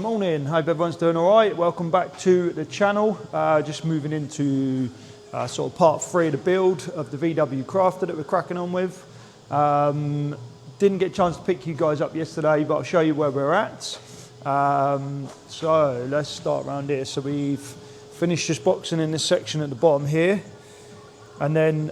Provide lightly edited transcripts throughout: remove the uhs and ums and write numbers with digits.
Morning, hope everyone's doing all right. Welcome back to the channel. Just moving into sort of part 3 of the build of the VW Crafter that we're cracking on with. Didn't get a chance to pick you guys up yesterday, but I'll show you where we're at. So let's start around here. So we've finished just boxing in this section at the bottom here. And then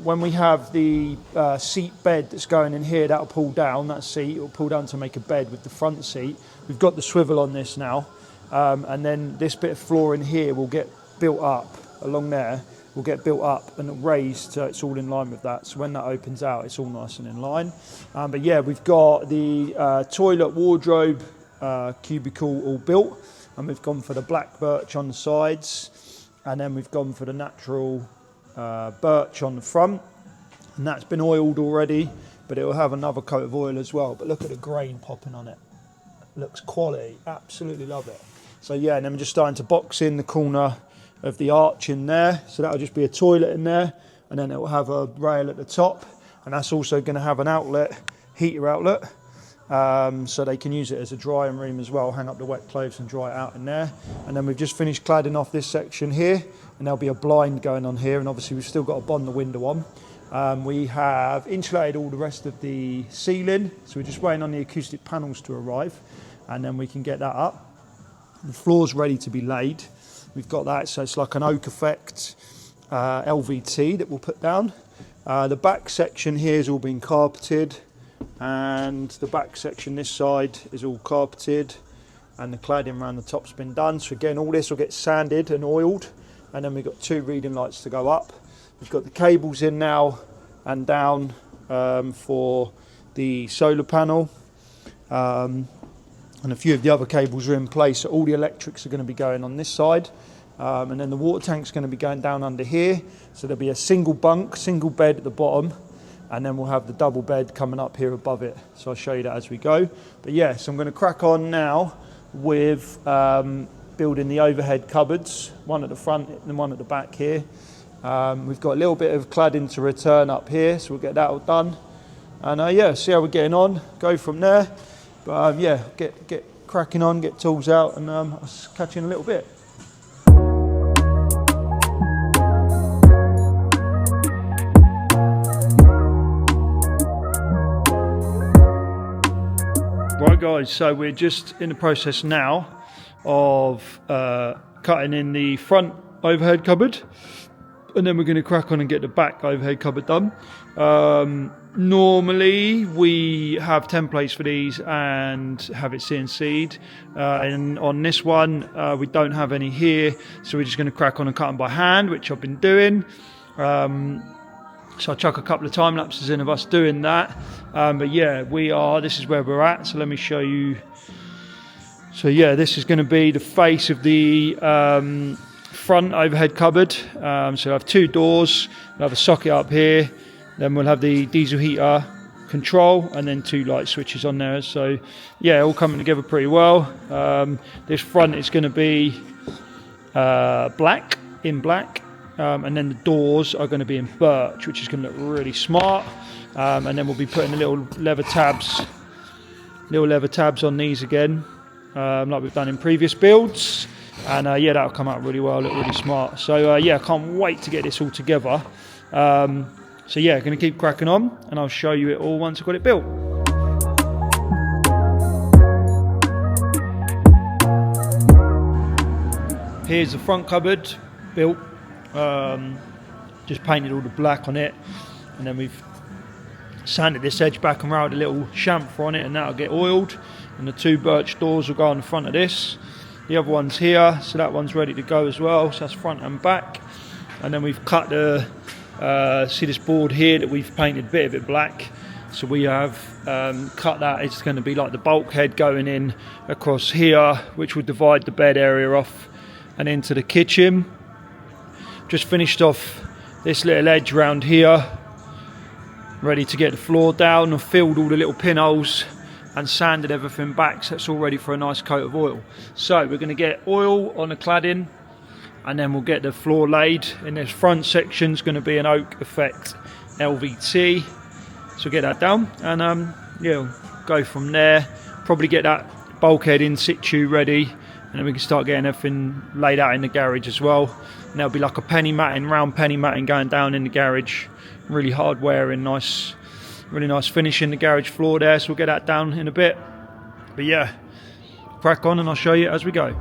when we have the seat bed that's going in here, that'll pull down, that seat will pull down to make a bed with the front seat. We've got the swivel on this now. And then this bit of floor in here will get built up along there, will get built up and raised so it's all in line with that. So when that opens out, it's all nice and in line. But yeah, we've got the toilet wardrobe cubicle all built, and we've gone for the black birch on the sides, and then we've gone for the natural birch on the front, and that's been oiled already, but it will have another coat of oil as well. But look at the grain popping on it, looks quality, absolutely love it. So yeah, and then we're just starting to box in the corner of the arch in there, so that'll just be a toilet in there, and then it will have a rail at the top, and that's also going to have an outlet, heater outlet, so they can use it as a drying room as well, hang up the wet clothes and dry it out in there. And then we've just finished cladding off this section here, and there'll be a blind going on here, and obviously we've still got to bond the window on. We have insulated all the rest of the ceiling, so we're just waiting on the acoustic panels to arrive, and then we can get that up. The floor's ready to be laid. We've got that, so it's like an oak effect LVT that we'll put down. The back section here has all been carpeted, and the back section this side is all carpeted, and the cladding around the top's been done. So again, all this will get sanded and oiled, and then we've got 2 reading lights to go up. We've got the cables in now and down for the solar panel, and a few of the other cables are in place, so all the electrics are going to be going on this side. And then the water tank's going to be going down under here, so there'll be a single bunk, single bed at the bottom, and then we'll have the double bed coming up here above it. So I'll show you that as we go. But yeah, so I'm going to crack on now with building the overhead cupboards, one at the front and one at the back here. We've got a little bit of cladding to return up here, so we'll get that all done. And yeah, see how we're getting on, go from there. But yeah, get cracking on, get tools out, and I'll catch you in a little bit. Right guys, so we're just in the process now of cutting in the front overhead cupboard, and then we're going to crack on and get the back overhead cupboard done. Normally we have templates for these and have it CNC'd, and on this one we don't have any here, so we're just going to crack on and cut them by hand, which I've been doing. So I'll chuck a couple of time lapses in of us doing that. But yeah, this is where we're at. So let me show you. So yeah, this is going to be the face of the front overhead cupboard. So we'll have 2 doors, we'll have a socket up here, then we'll have the diesel heater control, and then 2 light switches on there. So yeah, all coming together pretty well. This front is going to be black, and then the doors are going to be in birch, which is going to look really smart. And then we'll be putting the little leather tabs on these again, like we've done in previous builds. And yeah, that'll come out really well, look really smart. So yeah, I can't wait to get this all together. So yeah, going to keep cracking on, and I'll show you it all once I've got it built. Here's the front cupboard built. Just painted all the black on it, and then we've sanded this edge back and round a little chamfer on it, and that'll get oiled, and the 2 birch doors will go on the front of this. The other one's here, so that one's ready to go as well, so that's front and back. And then we've cut the see this board here that we've painted a bit of it black, so we have cut that. It's going to be like the bulkhead going in across here, which will divide the bed area off and into the kitchen. Just finished off this little edge around here, ready to get the floor down. I've filled all the little pinholes and sanded everything back, so it's all ready for a nice coat of oil. So we're going to get oil on the cladding, and then we'll get the floor laid. In this front section is going to be an oak effect LVT, so get that down, and yeah, we'll go from there. Probably get that bulkhead in situ ready, and then we can start getting everything laid out in the garage as well. And there'll be like a penny matting, round penny matting going down in the garage, really hard wearing, nice, really nice finish in the garage floor there. So we'll get that down in a bit. But yeah, crack on and I'll show you as we go.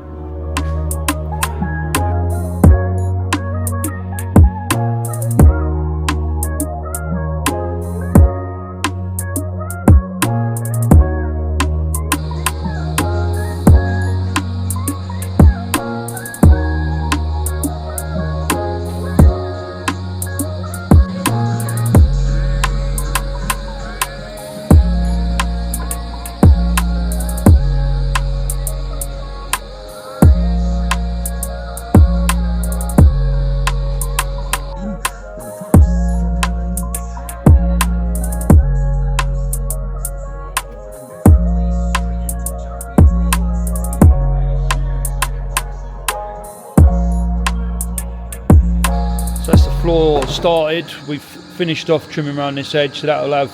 So that's the floor started. We've finished off trimming around this edge, so that'll have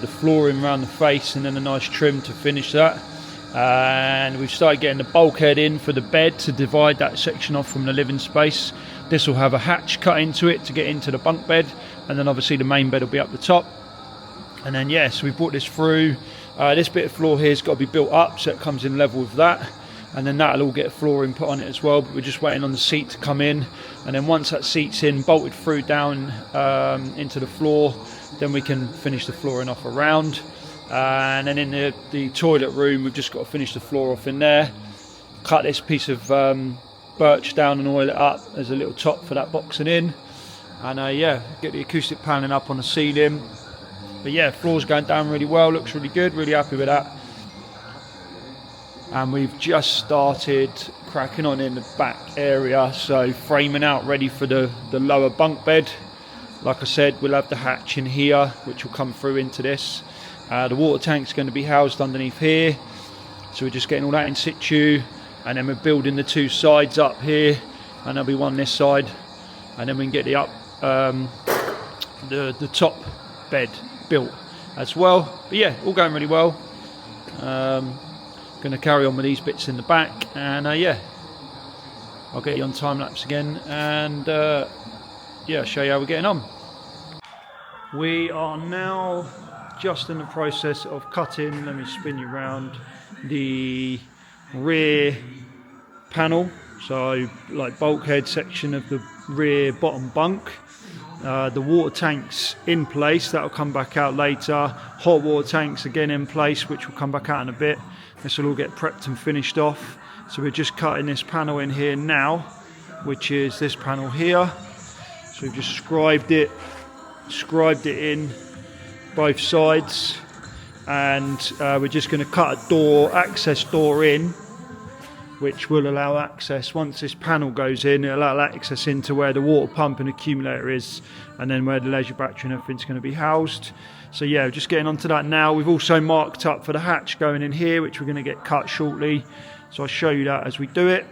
the flooring around the face and then a nice trim to finish that. And we've started getting the bulkhead in for the bed to divide that section off from the living space. This will have a hatch cut into it to get into the bunk bed, and then obviously the main bed will be up the top. And then yes, we brought this through. This bit of floor here has got to be built up so it comes in level with that. And then that'll all get flooring put on it as well, but we're just waiting on the seat to come in, and then once that seat's in, bolted through down into the floor, then we can finish the flooring off around. And then in the toilet room, we've just got to finish the floor off in there, cut this piece of birch down and oil it up as a little top for that boxing in, and yeah, get the acoustic paneling up on the ceiling. But yeah, floor's going down really well, looks really good, really happy with that. And we've just started cracking on in the back area, so framing out ready for the lower bunk bed. Like I said, we'll have the hatch in here which will come through into this. The water tank's going to be housed underneath here, so we're just getting all that in situ, and then we're building the two sides up here, and there'll be one this side, and then we can get the top bed built as well. But yeah, all going really well. Going to carry on with these bits in the back, and yeah, I'll get you on time lapse again, and yeah, show you how we're getting on. We are now just in the process of cutting, let me spin you around, the rear panel, so like bulkhead section of the rear bottom bunk. The water tanks in place, that'll come back out later. Hot water tanks again in place, which will come back out in a bit. This will all get prepped and finished off. So we're just cutting this panel in here now, which is this panel here. So we've just scribed it in both sides, and we're just going to cut a access door in, which will allow access. Once this panel goes in, it'll allow access into where the water pump and accumulator is, and then where the leisure battery and everything's going to be housed. So yeah, just getting onto that now. We've also marked up for the hatch going in here, which we're going to get cut shortly, so I'll show you that as we do it.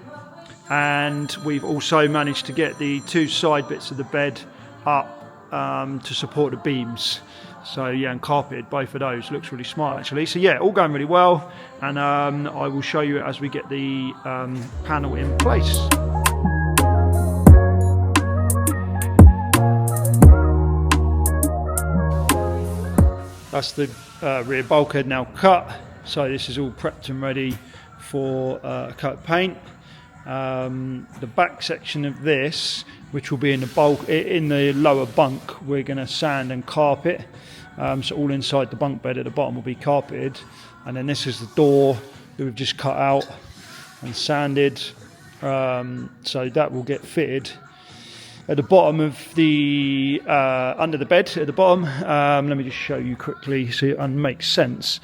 And we've also managed to get the two side bits of the bed up to support the beams. So yeah, and carpeted both of those. Looks really smart actually. So yeah, all going really well, and I will show you as we get the panel in place. That's the rear bulkhead now cut. So this is all prepped and ready for coat paint. The back section of this, which will be in the lower bunk, we're going to sand and carpet. So all inside the bunk bed at the bottom will be carpeted, and then this is the door that we've just cut out and sanded. So that will get fitted at the bottom of the under the bed at the bottom. Let me just show you quickly so it makes sense.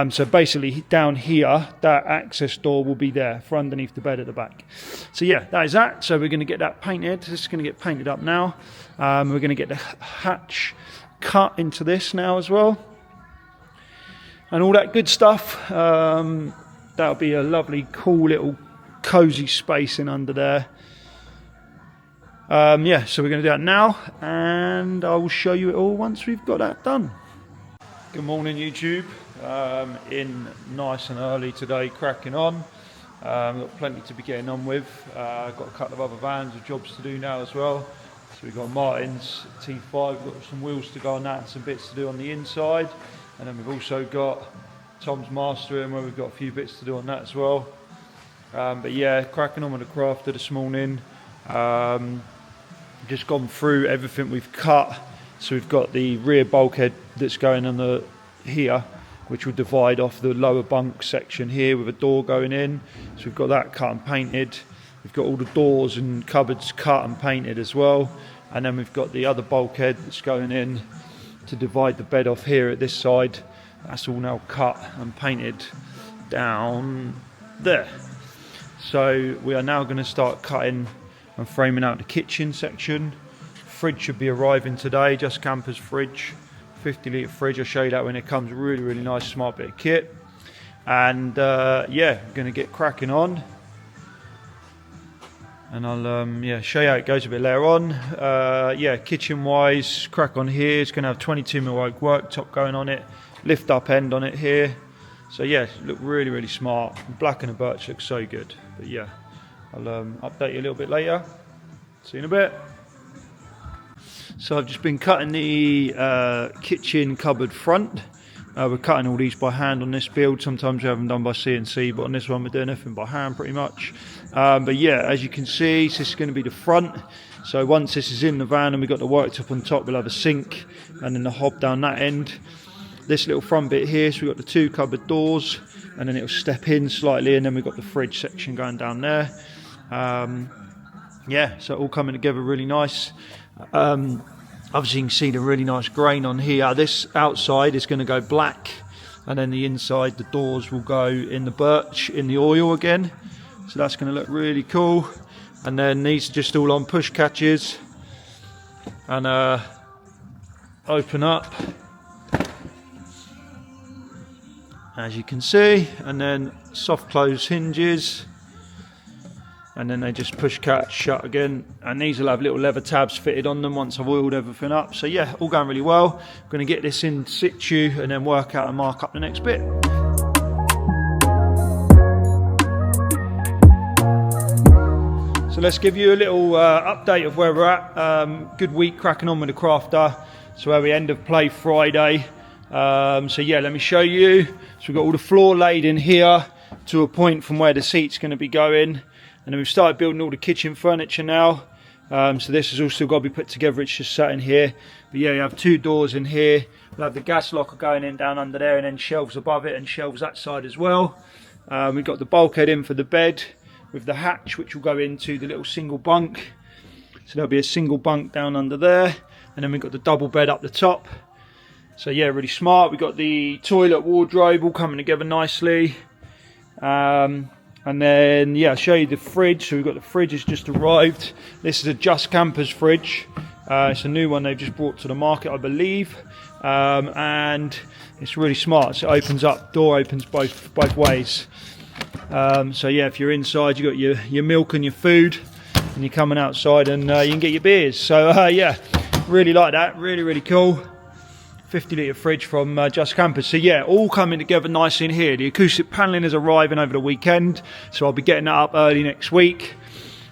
So basically down here, that access door will be there for underneath the bed at the back. So yeah, that is that. So we're going to get that painted. This is going to get painted up now. We're going to get the hatch cut into this now as well, and all that good stuff. That'll be a lovely, cool little cozy space in under there. Yeah, so we're going to do that now, and I will show you it all once we've got that done. Good morning, YouTube. in nice and early today, cracking on. Got plenty to be getting on with. Got a couple of other vans with jobs to do now as well. So we've got Martin's T5, got some wheels to go on that and some bits to do on the inside. And then we've also got Tom's Mastering, where we've got a few bits to do on that as well. But yeah, cracking on with the Crafter this morning. Just gone through everything we've cut. So we've got the rear bulkhead that's going on the here, which will divide off the lower bunk section here with a door going in. So we've got that cut and painted. We've got all the doors and cupboards cut and painted as well. And then we've got the other bulkhead that's going in to divide the bed off here at this side. That's all now cut and painted down there. So we are now going to start cutting and framing out the kitchen section. Fridge should be arriving today, Just Campers fridge, 50 litre fridge. I'll show you that when it comes. Really nice, smart bit of kit. And yeah, going to get cracking on. And I'll show you how it goes a bit later on. Yeah, kitchen wise, crack on here. It's going to have 22mm oak worktop going on it, lift up end on it here. So yeah, look really smart. Black and the birch looks so good. But yeah, I'll update you a little bit later. See you in a bit. So I've just been cutting the kitchen cupboard front. We're cutting all these by hand on this build. Sometimes we have them done by CNC, but on this one we're doing everything by hand pretty much. But yeah, as you can see, this is going to be the front. So once this is in the van and we've got the worktop on top, we'll have a sink and then the hob down that end. This little front bit here, so we've got the two cupboard doors, and then it'll step in slightly, and then we've got the fridge section going down there. Yeah, so all coming together really nice. Obviously you can see the really nice grain on here. This outside is going to go black, and then the inside, the doors will go in the birch, in the oil again. So that's going to look really cool. And then these are just all on push catches, and open up, as you can see, and then soft close hinges, and then they just push catch shut again. And these will have little leather tabs fitted on them once I've oiled everything up. So yeah, all going really well. I'm going to get this in situ and then work out and mark up the next bit. So let's give you a little update of where we're at. Good week cracking on with the Crafter. So where we end of play Friday. So yeah, let me show you. So we've got all the floor laid in here to a point from where the seat's going to be going. And then we've started building all the kitchen furniture now. So this has all still got to be put together. It's just sat in here. But yeah, you have two doors in here. We'll have the gas locker going in down under there, and then shelves above it and shelves that side as well. We've got the bulkhead in for the bed with the hatch, which will go into the little single bunk. So there'll be a single bunk down under there. And then we've got the double bed up the top. So yeah, really smart. We've got the toilet wardrobe all coming together nicely. And then, yeah, I'll show you the fridge. So we've got the fridge has just arrived. This is a Just Campers fridge. It's a new one they've just brought to the market, I believe. And it's really smart. So it opens up, door opens both ways. So yeah, if you're inside, you've got your milk and your food, and you're coming outside and you can get your beers. So yeah, really like that. Really cool. 50 litre fridge from Just Campers. So yeah, all coming together nicely in here. The acoustic panelling is arriving over the weekend, so I'll be getting that up early next week.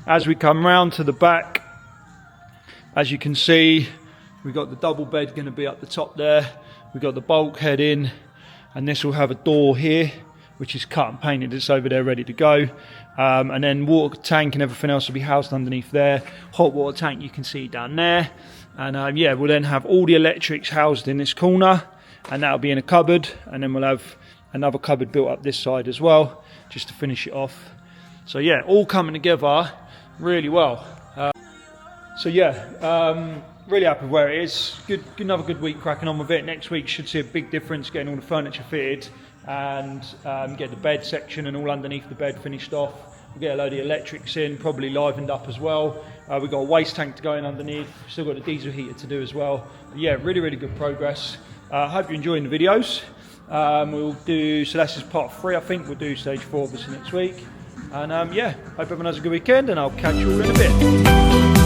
As we come round to the back, as you can see, we've got the double bed going to be up the top there. We've got the bulkhead in, and this will have a door here, which is cut and painted. It's over there ready to go. And then water tank and everything else will be housed underneath there. Hot water tank you can see down there. And yeah, we'll then have all the electrics housed in this corner, and that'll be in a cupboard, and then we'll have another cupboard built up this side as well, just to finish it off. So yeah, all coming together really well. So yeah, really happy with where it is. Another good week cracking on with it. Next week should see a big difference getting all the furniture fitted, and get the bed section and all underneath the bed finished off. We'll get a load of electrics in, probably livened up as well. We've got a waste tank to go in underneath. Still got a diesel heater to do as well. But yeah, really good progress. Hope you're enjoying the videos. We'll do, so that's just part 3, I think. We'll do stage 4 of this next week. And yeah, hope everyone has a good weekend, and I'll catch you all in a bit.